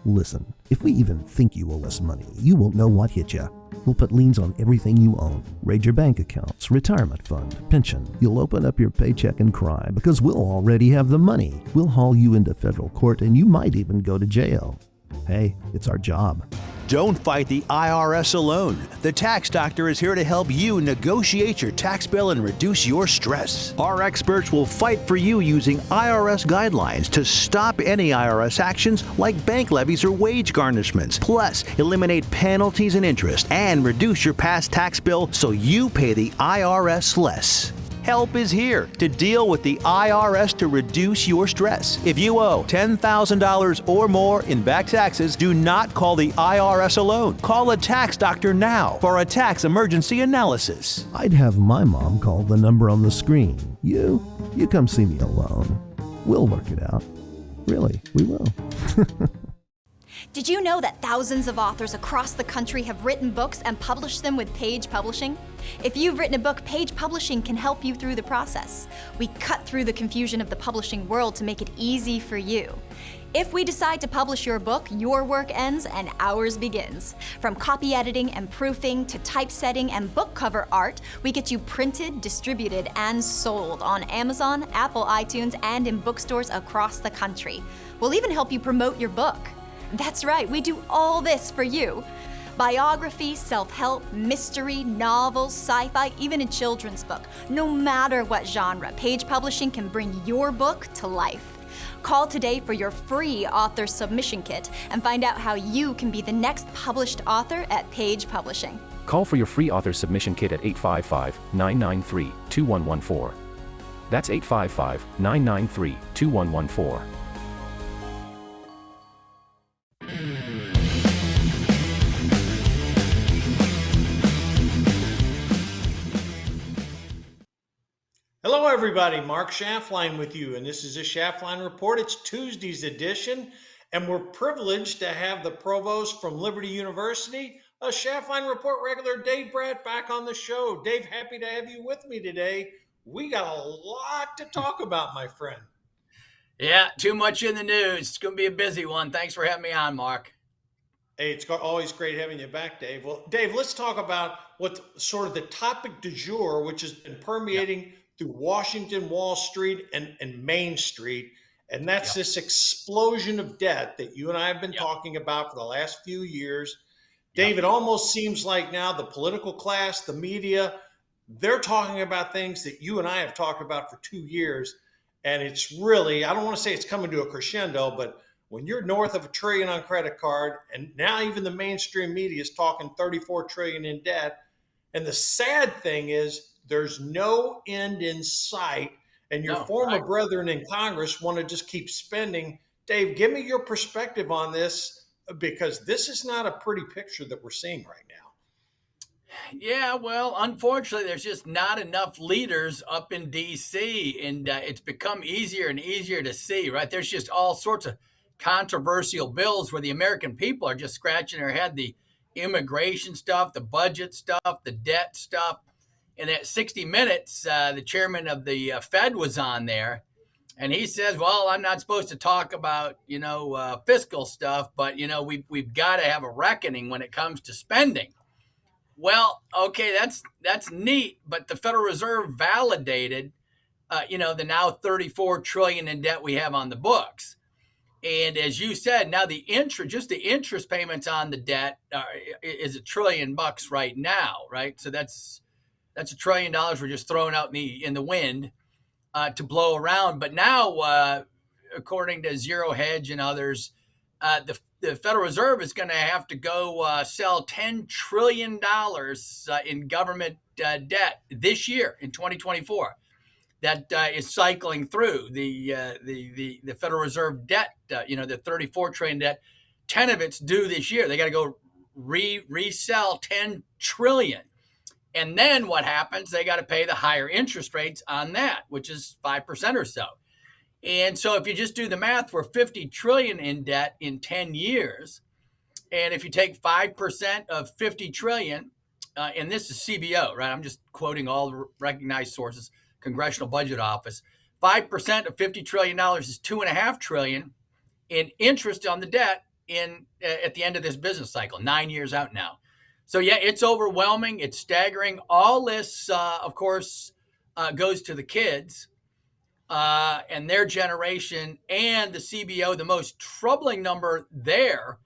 Listen, if we even think you owe us money, you won't know what hit you. We'll put liens on everything you own. Raid your bank accounts, retirement fund, pension. You'll open up your paycheck and cry because we'll already have the money. We'll haul you into federal court and you might even go to jail. Hey, it's our job. Don't fight the IRS alone. The Tax Doctor is here to help you negotiate your tax bill and reduce your stress. Our experts will fight for you using IRS guidelines to stop any IRS actions like bank levies or wage garnishments. Plus, eliminate penalties and interest and reduce your past tax bill so you pay the IRS less. Help is here to deal with the IRS to reduce your stress. If you owe $10,000 or more in back taxes, do not call the IRS alone. Call a tax doctor now for a tax emergency analysis. I'd have my mom call the number on the screen. You come see me alone. We'll work it out. Really, we will. Did you know that thousands of authors across the country have written books and published them with Page Publishing? If you've written a book, Page Publishing can help you through the process. We cut through the confusion of the publishing world to make it easy for you. If we decide to publish your book, your work ends and ours begins. From copy editing and proofing to typesetting and book cover art, we get you printed, distributed, and sold on Amazon, Apple iTunes, and in bookstores across the country. We'll even help you promote your book. That's right, we do all this for you. Biography, self-help, mystery, novels, sci-fi, even a children's book. No matter what genre, Page Publishing can bring your book to life. Call today for your free author submission kit and find out how you can be the next published author at Page Publishing. Call for your free author submission kit at 855-993-2114. That's 855-993-2114. Hello everybody, Mark Schaftlein with you, and this is a Schaftlein Report. It's Tuesday's edition, and we're privileged to have the Provost from Liberty University, a Schaftlein Report regular, Dave Brat, back on the show. Dave, happy to have you with me today. We got a lot to talk about, my friend. Yeah, too much in the news. It's going to be a busy one. Thanks for having me on, Mark. Hey, it's always great having you back, Dave. Well, Dave, let's talk about what sort of the topic du jour, which has been permeating through Washington, Wall Street, and Main Street. And that's this explosion of debt that you and I have been talking about for the last few years. Dave, it almost seems like now the political class, the media, they're talking about things that you and I have talked about for 2 years. And it's really, I don't want to say it's coming to a crescendo, but when you're north of $1 trillion on credit card, and now even the mainstream media is talking $34 trillion in debt. And the sad thing is, there's no end in sight, and your former brethren in Congress want to just keep spending. Dave, give me your perspective on this, because this is not a pretty picture that we're seeing right now. Yeah, well, unfortunately, there's just not enough leaders up in D.C., and it's become easier and easier to see, right? There's just all sorts of controversial bills where the American people are just scratching their head, the immigration stuff, the budget stuff, the debt stuff. And at 60 Minutes, the chairman of the Fed was on there, and he says, well, I'm not supposed to talk about, fiscal stuff, but, we've got to have a reckoning when it comes to spending. Well, okay, that's neat, but the Federal Reserve validated, the now $34 trillion in debt we have on the books. And as you said, now the interest payments on the debt is $1 trillion right now, right? So that's $1 trillion we're just throwing out in the wind to blow around. But now, according to Zero Hedge and others, the Federal Reserve is going to have to go sell $10 trillion in government debt this year in 2024. That is cycling through the Federal Reserve debt. The $34 trillion debt. 10 of it's due this year. They got to go resell $10 trillion. And then what happens? They got to pay the higher interest rates on that, which is 5% or so. And so if you just do the math, we're $50 trillion in debt in 10 years. And if you take 5% of $50 trillion, and this is CBO, right? I'm just quoting all the recognized sources, Congressional Budget Office. 5% of $50 trillion is $2.5 trillion in interest on the debt. at the end of this business cycle, 9 years out now. So yeah, it's overwhelming. It's staggering. All this, of course, goes to the kids and their generation and the CBO. The most troubling number there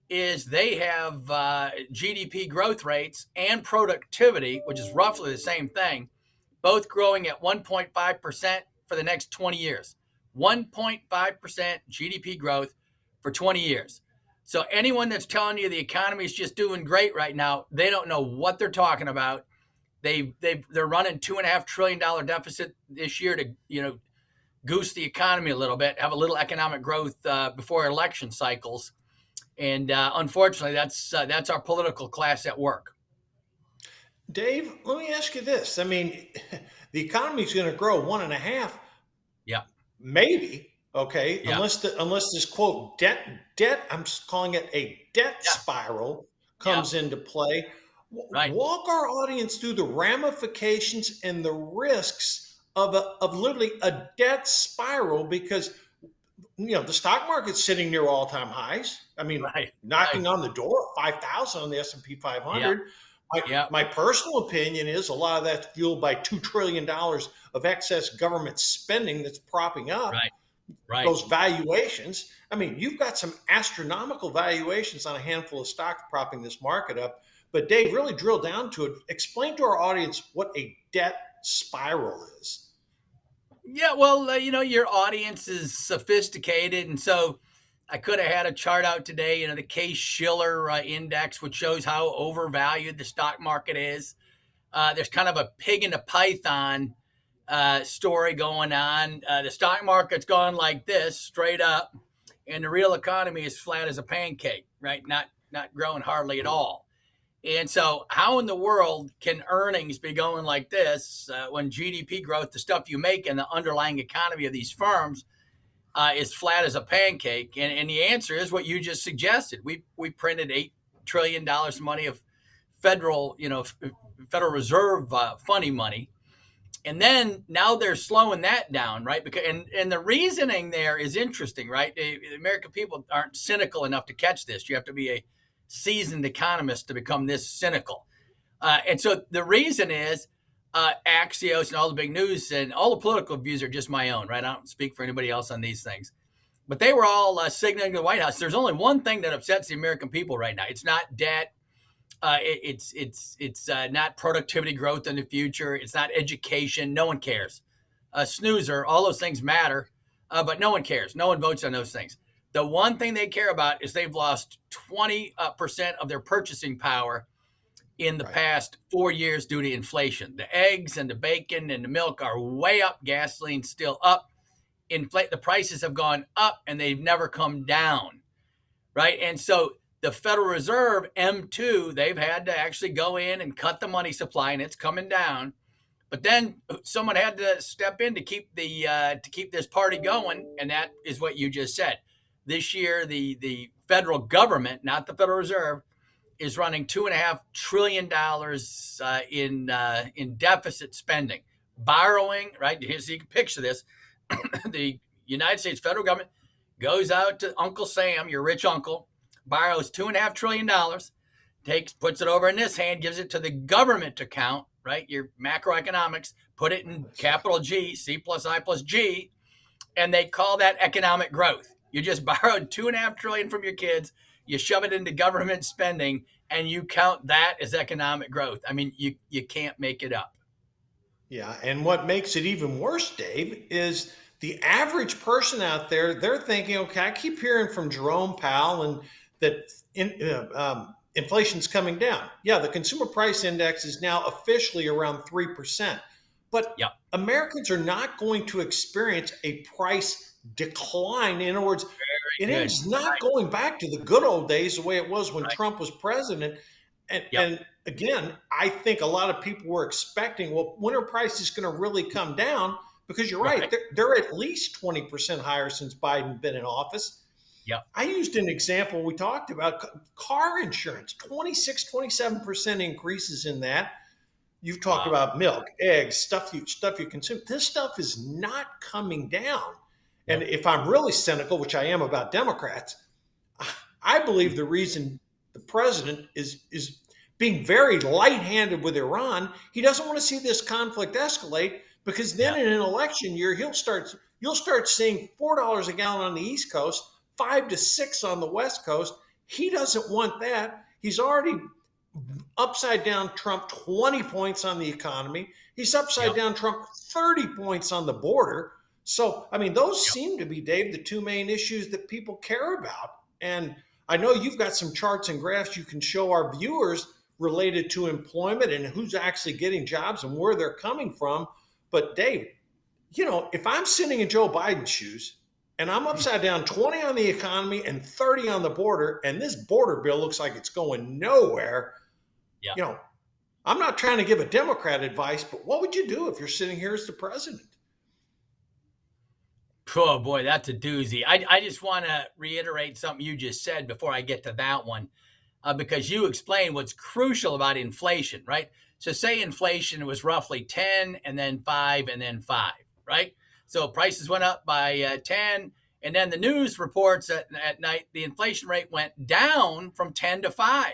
is they have GDP growth rates and productivity, which is roughly the same thing, both growing at 1.5% for the next 20 years. 1.5% GDP growth for 20 years. So anyone that's telling you the economy is just doing great right now, they don't know what they're talking about. They're running $2.5 trillion deficit this year to goose the economy a little bit, have a little economic growth before election cycles, and unfortunately, that's our political class at work. Dave, let me ask you this. I mean, the economy is going to grow 1.5. Yeah. Maybe. Okay. Yeah. Unless this quote debt, I'm calling it a debt spiral comes into play. Right. Walk our audience through the ramifications and the risks of literally a debt spiral, because the stock market's sitting near all-time highs. I mean, knocking on the door of 5,000 on the S&P 500. My personal opinion is a lot of that's fueled by $2 trillion of excess government spending that's propping up those valuations. I mean, you've got some astronomical valuations on a handful of stocks propping this market up. But Dave, really drill down to it. Explain to our audience what a debt spiral is. Yeah, well, your audience is sophisticated, and so I could have had a chart out today, the Case-Shiller index, which shows how overvalued the stock market is. There's kind of a pig in a python story going on. The stock market's gone like this, straight up, and the real economy is flat as a pancake, right? Not growing hardly at all. And so how in the world can earnings be going like this when GDP growth, the stuff you make in the underlying economy of these firms, is flat as a pancake? And the answer is what you just suggested. We printed $8 trillion of money of Federal Reserve funding money. And then now they're slowing that down, right? Because and the reasoning there is interesting, right? The American people aren't cynical enough to catch this. You have to be a seasoned economist to become this cynical. And so the reason is Axios and all the big news and all the political views are just my own, right? I don't speak for anybody else on these things. But they were all signaling to the White House, there's only one thing that upsets the American people right now. It's not debt. It's not productivity growth in the future. It's not education. No one cares. Snoozer, all those things matter, but no one cares. No one votes on those things. The one thing they care about is they've lost 20% of their purchasing power in the past 4 years due to inflation. The eggs and the bacon and the milk are way up. Gasoline's still up. The prices have gone up and they've never come down, right? And so the Federal Reserve, M2, they've had to actually go in and cut the money supply, and it's coming down. But then someone had to step in to keep this party going, and that is what you just said. This year, the federal government, not the Federal Reserve, is running $2.5 trillion in deficit spending, borrowing. Right, so you can picture this: the United States federal government goes out to Uncle Sam, your rich uncle, borrows $2.5 trillion, puts it over in this hand, gives it to the government account. Right, your macroeconomics, put it in capital G, C plus I plus G, and they call that economic growth. You just borrowed $2.5 trillion from your kids, you shove it into government spending, and you count that as economic growth. I mean, you can't make it up. Yeah, and what makes it even worse, Dave, is the average person out there, they're thinking, okay, I keep hearing from Jerome Powell and that inflation's coming down. Yeah, the consumer price index is now officially around 3%. But Americans are not going to experience a price decline. In other words, it is not going back to the good old days the way it was when Trump was president. And again, I think a lot of people were expecting, well, when are prices going to really come down? Because you're right, they're at least 20% higher since Biden been in office. I used an example we talked about, car insurance, 27% increases in that. You've talked about milk, eggs, stuff you consume. This stuff is not coming down. And if I'm really cynical, which I am about Democrats, I believe the reason the president is being very light-handed with Iran, he doesn't want to see this conflict escalate, because then in an election year you'll start seeing $4 a gallon on the East Coast, 5 to 6 on the West Coast. He doesn't want that. He's already upside down Trump 20 points on the economy. He's upside down Trump 30 points on the border. So, I mean, those seem to be, Dave, the two main issues that people care about. And I know you've got some charts and graphs you can show our viewers related to employment and who's actually getting jobs and where they're coming from. But Dave, if I'm sitting in Joe Biden's shoes and I'm upside down 20 on the economy and 30 on the border, and this border bill looks like it's going nowhere, I'm not trying to give a Democrat advice, but what would you do if you're sitting here as the president? Oh boy, that's a doozy. I just want to reiterate something you just said before I get to that one, because you explained what's crucial about inflation, right? So say inflation was roughly 10 and then 5 and then 5, right? So prices went up by 10, and then the news reports at night the inflation rate went down from 10 to 5.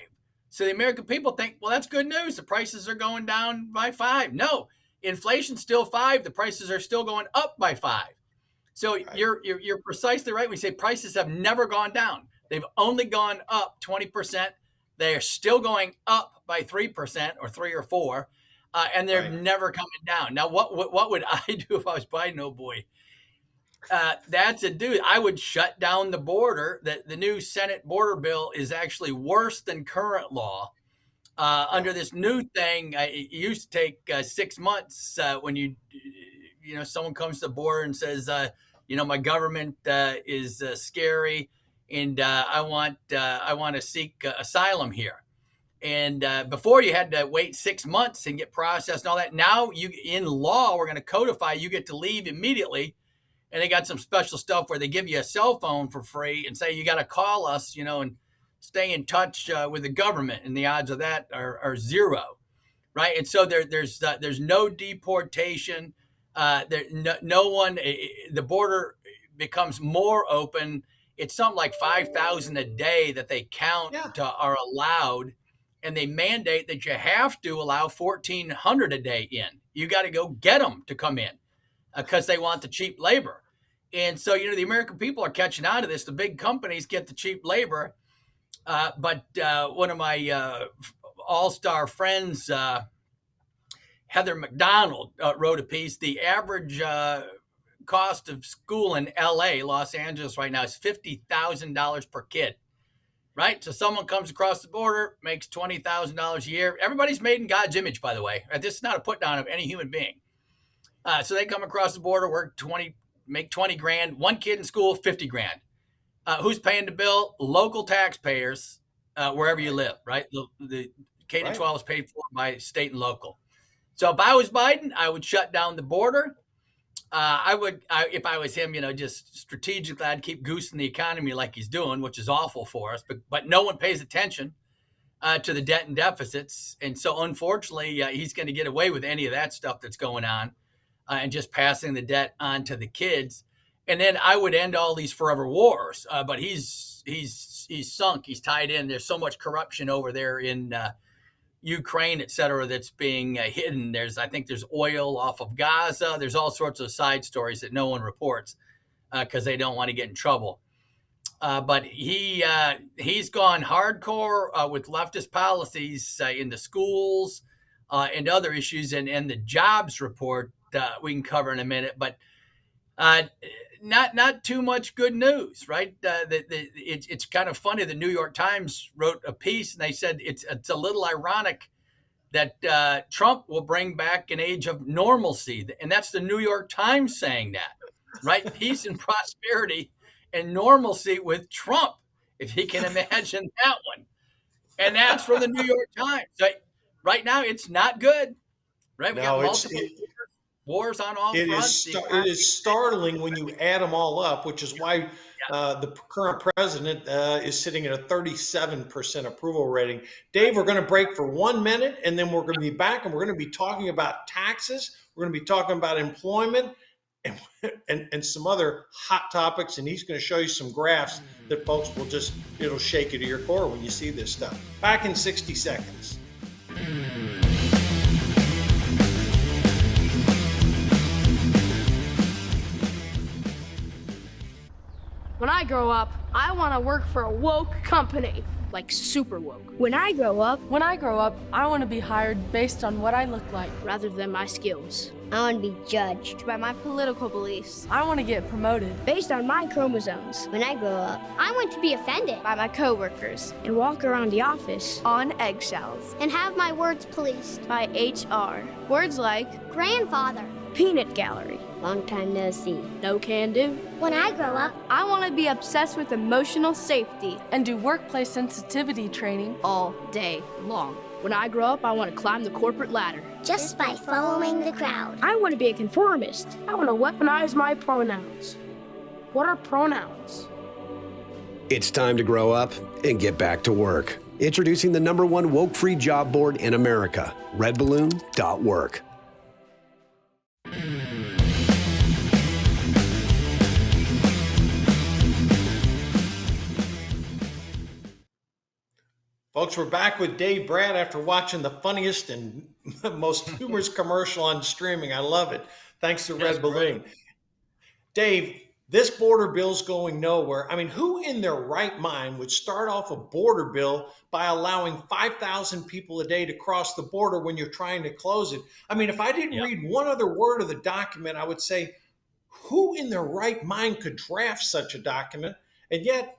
So the American people think, well, that's good news. The prices are going down by 5. No, inflation's still 5. The prices are still going up by 5. So you're precisely right. We say prices have never gone down. They've only gone up 20%. They are still going up by 3% or 3 or 4, and they're never coming down. Now, what would I do if I was Biden? Oh boy, that's a dude. I would shut down the border. The new Senate border bill is actually worse than current law. Under this new thing, it used to take 6 months when someone comes to the border and says, my government is scary, and I want to seek asylum here. And before you had to wait 6 months and get processed and all that. Now in law, we're going to codify. You get to leave immediately. And they got some special stuff where they give you a cell phone for free and say, you got to call us, and stay in touch with the government. And the odds of that are 0. Right. And so there's no deportation. No one, the border becomes more open. It's something like 5,000 a day that they count are allowed. And they mandate that you have to allow 1,400 a day in. You got to go get them to come in because they want the cheap labor. And so, the American people are catching on to this. The big companies get the cheap labor. But one of my all-star friends, Heather McDonald, wrote a piece. The average cost of school in LA, Los Angeles right now is $50,000 per kid. Right? So someone comes across the border, makes $20,000 a year. Everybody's made in God's image, by the way. This is not a put down of any human being. So they come across the border, make 20 grand. One kid in school, 50 grand. Who's paying the bill? Local taxpayers, wherever you live, right? The K-12 is paid for by state and local. So if I was Biden, I would shut down the border. If I was him, just strategically, I'd keep goosing the economy like he's doing, which is awful for us. But no one pays attention to the debt and deficits. And so, unfortunately, he's going to get away with any of that stuff that's going on and just passing the debt on to the kids. And then I would end all these forever wars. But he's sunk. He's tied in. There's so much corruption over there in Ukraine, et cetera, that's being hidden. I think there's oil off of Gaza. There's all sorts of side stories that no one reports because they don't want to get in trouble. But he's gone hardcore with leftist policies in the schools and other issues, and the jobs report we can cover in a minute. But not too much good news, right? It's kind of funny. The New York Times wrote a piece, and they said it's a little ironic that Trump will bring back an age of normalcy, and that's the New York Times saying that, right? Peace and prosperity and normalcy with Trump, if he can imagine that one. And that's from the New York Times. So right now, it's not good, right? We got multiple wars on all fronts. It is startling when you add them all up, which is why the current president is sitting at a 37% approval rating. Dave, we're going to break for 1 minute, and then we're going to be back, and we're going to be talking about taxes. We're going to be talking about employment and some other hot topics. And he's going to show you some graphs that folks it'll shake you to your core when you see this stuff. Back in 60 seconds. When I grow up, I want to work for a woke company, like super woke. When I grow up, I want to be hired based on what I look like, rather than my skills. I want to be judged by my political beliefs. I want to get promoted based on my chromosomes. When I grow up, I want to be offended by my coworkers and walk around the office on eggshells and have my words policed by HR. Words like grandfather, peanut gallery, long time no see, no can do. When I grow up, I want to be obsessed with emotional safety and do workplace sensitivity training all day long. When I grow up, I want to climb the corporate ladder just by following the crowd. I want to be a conformist. I want to weaponize my pronouns. What are pronouns? It's time to grow up and get back to work. Introducing the #1 woke-free job board in America, redballoon.work. Folks, we're back with Dave Brat after watching the funniest and most humorous commercial on streaming. I love it. Thanks to Red Balloon. Dave, this border bill's going nowhere. I mean, who in their right mind would start off a border bill by allowing 5,000 people a day to cross the border when you're trying to close it? I mean, if I didn't read one other word of the document, I would say, who in their right mind could draft such a document? And yet,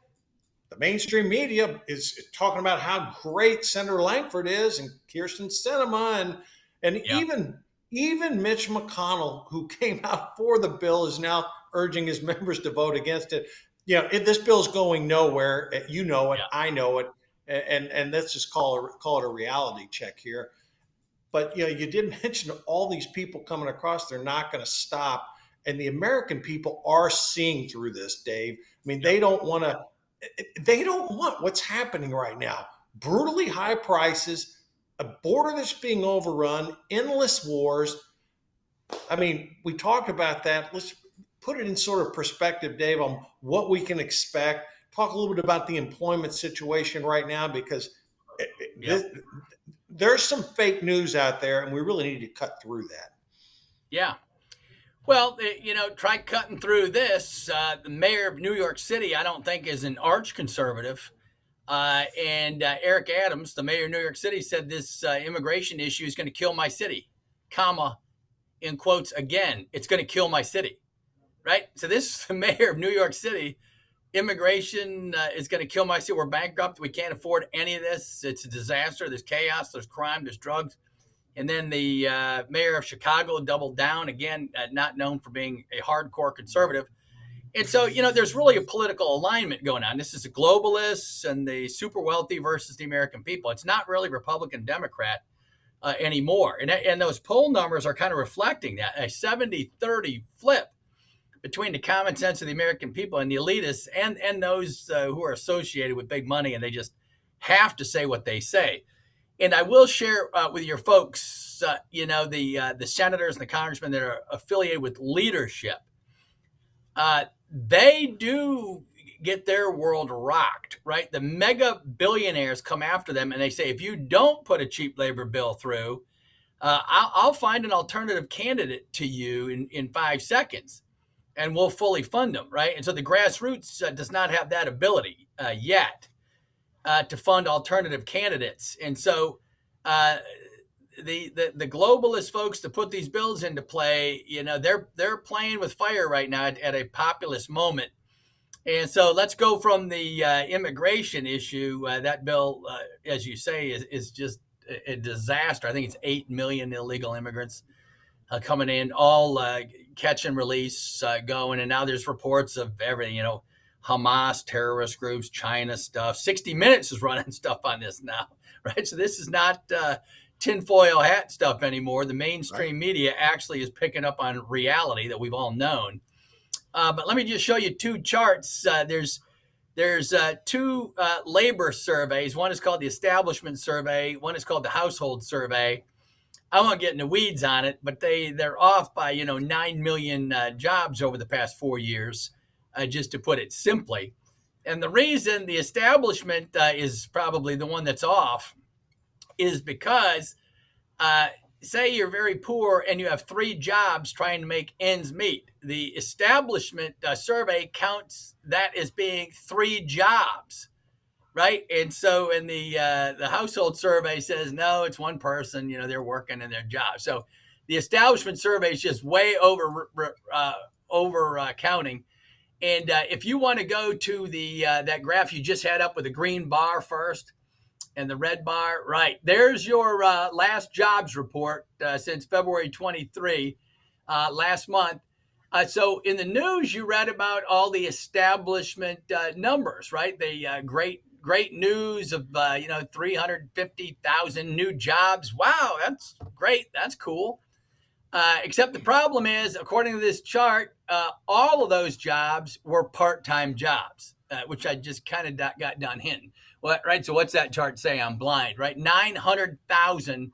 the mainstream media is talking about how great Senator Langford is and Kirsten Sinema and even Mitch McConnell, who came out for the bill, is now urging his members to vote against it. This bill's going nowhere. You know it. I know it. And let's just call it a reality check here. But you did mention all these people coming across. They're not going to stop. And the American people are seeing through this, Dave. I mean, they don't want what's happening right now. Brutally high prices, a border that's being overrun, endless wars. I mean, we talked about that. Let's put it in sort of perspective, Dave, on what we can expect. Talk a little bit about the employment situation right now, because there's some fake news out there, and we really need to cut through that. Yeah. Well, try cutting through this. The mayor of New York City, I don't think, is an arch conservative. And Eric Adams, the mayor of New York City, said this immigration issue is going to kill my city, comma, in quotes, again, it's going to kill my city, right? So this is the mayor of New York City. Immigration is going to kill my city. We're bankrupt. We can't afford any of this. It's a disaster. There's chaos. There's crime. There's drugs. And then the mayor of Chicago doubled down, again, not known for being a hardcore conservative. And so, there's really a political alignment going on. This is the globalists and the super wealthy versus the American people. It's not really Republican, Democrat anymore. And those poll numbers are kind of reflecting that, a 70-30 flip between the common sense of the American people and the elitists and those who are associated with big money, and they just have to say what they say. And I will share with your folks, the senators and the congressmen that are affiliated with leadership. They do get their world rocked, right? The mega billionaires come after them and they say, if you don't put a cheap labor bill through, I'll find an alternative candidate to you in 5 seconds and we'll fully fund them, right? And so the grassroots does not have that ability yet. To fund alternative candidates. And so the globalist folks to put these bills into play, they're playing with fire right now at a populist moment. And so let's go from the immigration issue. That bill, as you say, is just a disaster. I think it's 8 million illegal immigrants coming in, all catch and release going. And now there's reports of everything, Hamas, terrorist groups, China stuff. 60 Minutes is running stuff on this now, right? So this is not tinfoil hat stuff anymore. The mainstream media actually is picking up on reality that we've all known. But let me just show you 2 charts. There's 2 labor surveys. One is called the Establishment Survey. One is called the Household Survey. I won't get in the weeds on it, but they're off by 9 million jobs over the past 4 years, just to put it simply. And the reason the establishment is probably the one that's off is because, say you're very poor and you have 3 jobs trying to make ends meet. The establishment survey counts that as being 3 jobs, right? And so, in the household survey says no, it's one person. They're working in their job. So, the establishment survey is just way over counting. And if you want to go to the that graph you just had up with the green bar first and the red bar, right? There's your last jobs report since February 23, last month. So in the news, you read about all the establishment numbers, right? The great news of 350,000 new jobs. Wow, that's great. That's cool. Except the problem is, according to this chart, all of those jobs were part-time jobs, which I just kind of got done hinting. Right? So what's that chart say? I'm blind, right? 900,000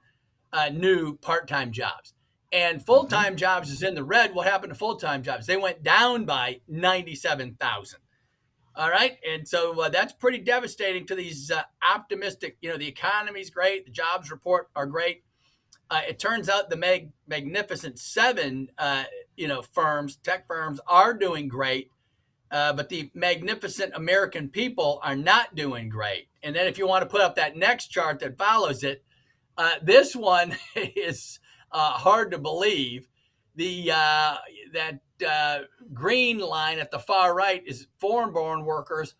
new part-time jobs. And full-time jobs is in the red. What happened to full-time jobs? They went down by 97,000. All right. And so that's pretty devastating to these optimistic, the economy's great. The jobs report are great. It turns out the Magnificent Seven, firms, tech firms are doing great. But the magnificent American people are not doing great. And then if you want to put up that next chart that follows it, this one is hard to believe. That green line at the far right is foreign-born workers.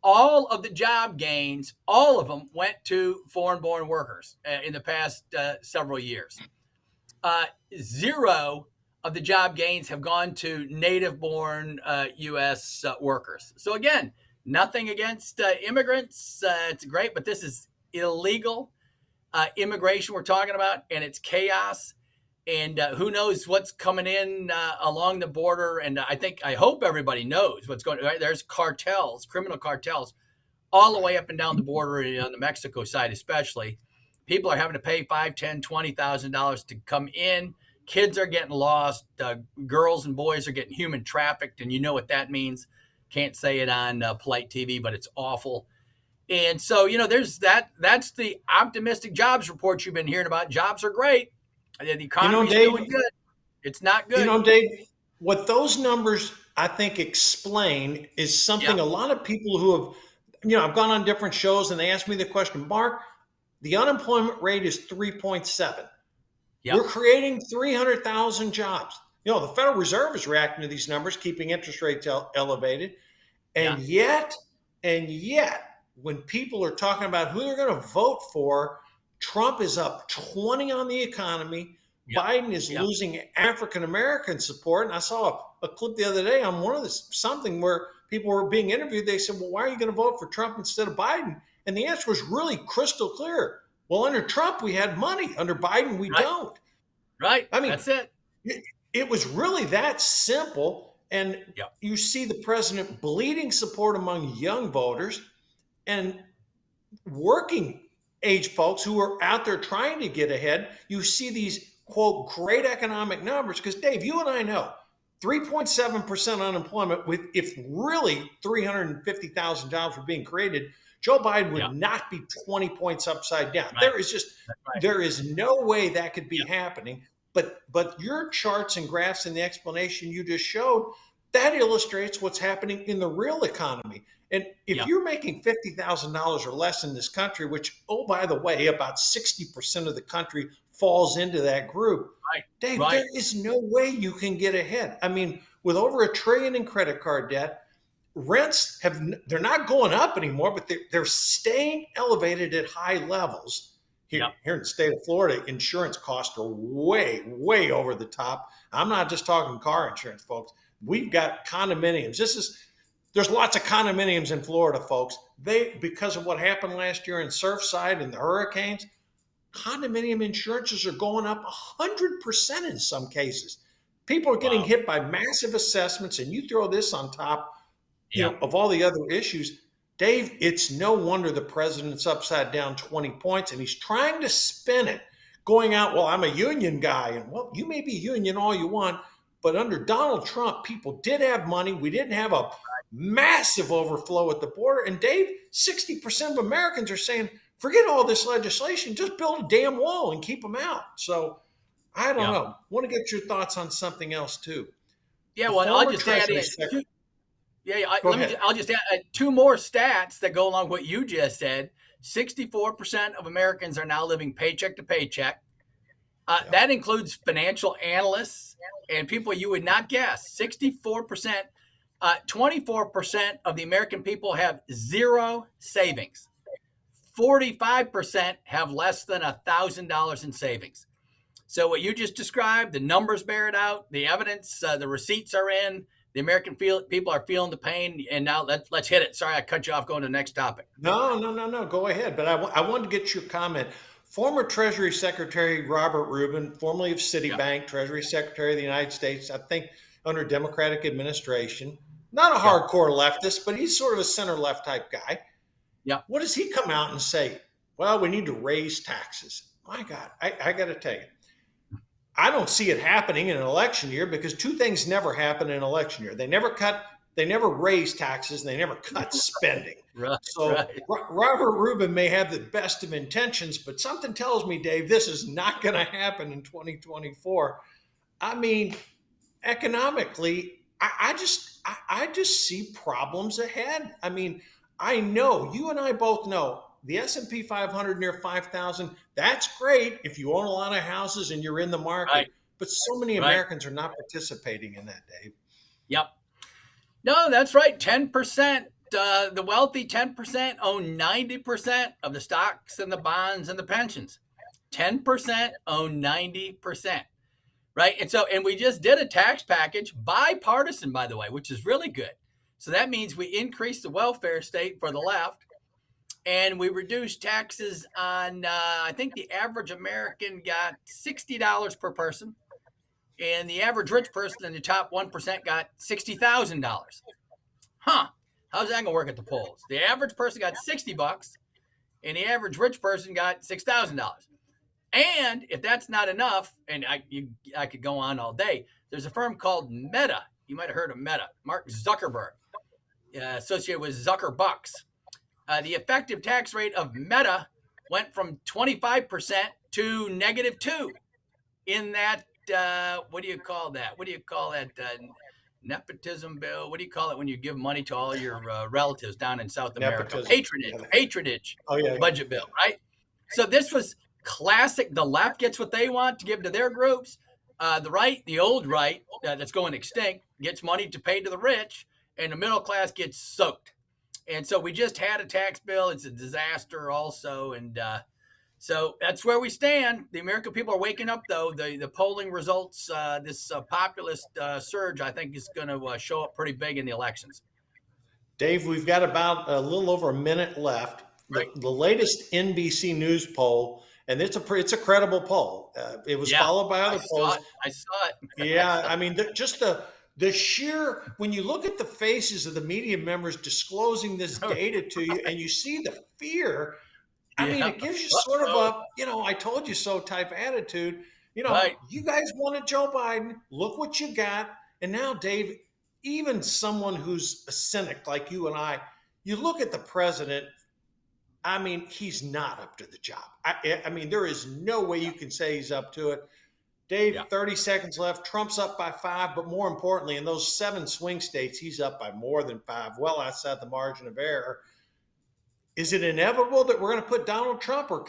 All of the job gains, all of them went to foreign-born workers in the past several years. 0 of the job gains have gone to native-born U.S. Workers. So again, nothing against immigrants. It's great, but this is illegal immigration we're talking about, and it's chaos. And who knows what's coming in along the border. And I hope everybody knows what's going on. Right? There's cartels, criminal cartels, all the way up and down the border on the Mexico side especially. People are having to pay $5,000, $10,000, $20,000 to come in. Kids are getting lost. Girls and boys are getting human trafficked, and you know what that means. Can't say it on polite TV, but it's awful. And so, there's that. That's the optimistic jobs report you've been hearing about. Jobs are great. The economy's doing good. It's not good. Dave, what those numbers, I think, explain is something a lot of people who have, I've gone on different shows and they ask me the question, Mark, the unemployment rate is 3.7. Yep. We're creating 300,000 jobs. The Federal Reserve is reacting to these numbers, keeping interest rates elevated. And yet, when people are talking about who they're going to vote for, Trump is up 20 on the economy. Yep. Biden is losing African-American support. And I saw a clip the other day on something where people were being interviewed. They said, well, why are you going to vote for Trump instead of Biden? And the answer was really crystal clear. Well, under Trump, we had money. Under Biden, we don't. Right. I mean, that's it. It was really that simple. And you see the president bleeding support among young voters and working age folks who are out there trying to get ahead. You see these, quote, great economic numbers. Because, Dave, you and I know 3.7% unemployment, if really 350,000 jobs were being created, Joe Biden would not be 20 points upside down. Right. There is no way that could be happening. But your charts and graphs and the explanation you just showed, that illustrates what's happening in the real economy. And if you're making $50,000 or less in this country, which, oh, by the way, about 60% of the country falls into that group, Dave, there is no way you can get ahead. I mean, with over $1 trillion in credit card debt, rents they're not going up anymore, but they're staying elevated at high levels. Here in the state of Florida, insurance costs are way, way over the top. I'm not just talking car insurance, folks. We've got condominiums. There's lots of condominiums in Florida, folks. Because of what happened last year in Surfside and the hurricanes, condominium insurances are going up 100% in some cases. People are getting hit by massive assessments, and you throw this on top of all the other issues. Dave, it's no wonder the president's upside down 20 points, and he's trying to spin it, going out, well, I'm a union guy. And well, you may be union all you want, but under Donald Trump, people did have money. We didn't have a massive overflow at the border. And Dave, 60% of Americans are saying, forget all this legislation, just build a damn wall and keep them out. So I don't know. Want to get your thoughts on something else too. Yeah, well, I'll just add in. I'll just add 2 more stats that go along with what you just said. 64% of Americans are now living paycheck to paycheck. That includes financial analysts and people you would not guess. 64%. 24% of the American people have zero savings. 45% have less than $1,000 in savings. So what you just described, the numbers bear it out, the evidence, the receipts are in, the American people are feeling the pain. And now let's hit it. Sorry, I cut you off going to the next topic. No. Go ahead. But I wanted to get your comment. Former Treasury Secretary Robert Rubin, formerly of Citibank, Treasury Secretary of the United States, I think under Democratic administration, not a hardcore leftist, but he's sort of a center-left type guy. Yeah. What does he come out and say? Well, we need to raise taxes. My God, I got to tell you, I don't see it happening in an election year because 2 things never happen in an election year. They never raise taxes, and they never cut spending. Robert Rubin may have the best of intentions, but something tells me, Dave, this is not going to happen in 2024. I mean, economically, I just see problems ahead. I mean, I know you and I both know the S&P 500 near 5,000. That's great if you own a lot of houses and you're in the market. Right. But so many Americans are not participating in that, Dave. Yep. No, that's right. 10%. The wealthy 10% own 90% of the stocks and the bonds and the pensions. 10% own 90%. Right. And we just did a tax package, bipartisan, by the way, which is really good. So that means we increased the welfare state for the left, and we reduced taxes on, I think the average American got $60 per person, and the average rich person in the top 1% got $60,000. How's that going to work at the polls? The average person got $60, and the average rich person got $6,000. And if that's not enough, and I could go on all day, there's a firm called Meta. You might have heard of Meta. Mark Zuckerberg, associated with Zuckerbucks. The effective tax rate of Meta went from 25% to -2 in that, what do you call that? Nepotism bill? What do you call it when you give money to all your relatives down in South America? Patronage budget bill, right? So this was classic. The left gets what they want to give to their groups. The right, the old right, that's going extinct, gets money to pay to the rich, and the middle class gets soaked. And so we just had a tax bill. It's a disaster also. And so that's where we stand. The American people are waking up, though. The polling results, this populist surge, I think, is going to show up pretty big in the elections. Dave, we've got about a little over a minute left. Right. The latest NBC News poll, and it's a credible poll. It was followed by other polls. I saw it. Yeah, I mean, the sheer, when you look at the faces of the media members disclosing this data to you, and you see the fear, I mean, it gives you sort of a, I told you so type attitude. You guys wanted Joe Biden. Look what you got. And now, Dave, even someone who's a cynic like you and I, you look at the president. I mean, he's not up to the job. I mean, there is no way you can say he's up to it. Dave, 30 seconds left. Trump's up by 5, but more importantly, in those 7 swing states, he's up by more than 5, well outside the margin of error. Is it inevitable that we're going to put Donald Trump, or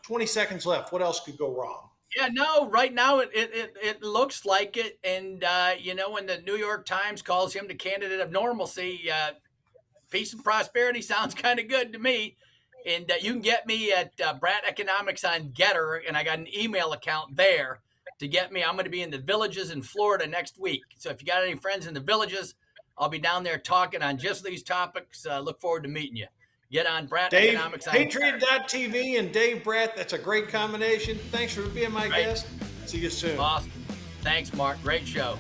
20 seconds left? What else could go wrong? Yeah, no, right now it looks like it. And, when the New York Times calls him the candidate of normalcy, peace and prosperity sounds kind of good to me. And you can get me at Brat Economics on Getter, and I got an email account there to get me. I'm going to be in the Villages in Florida next week. So if you got any friends in the Villages, I'll be down there talking on just these topics. Look forward to meeting you. Get on Brat Economics. Patriot.tv and Dave Brat. That's a great combination. Thanks for being my guest. See you soon. Awesome. Thanks, Mark. Great show.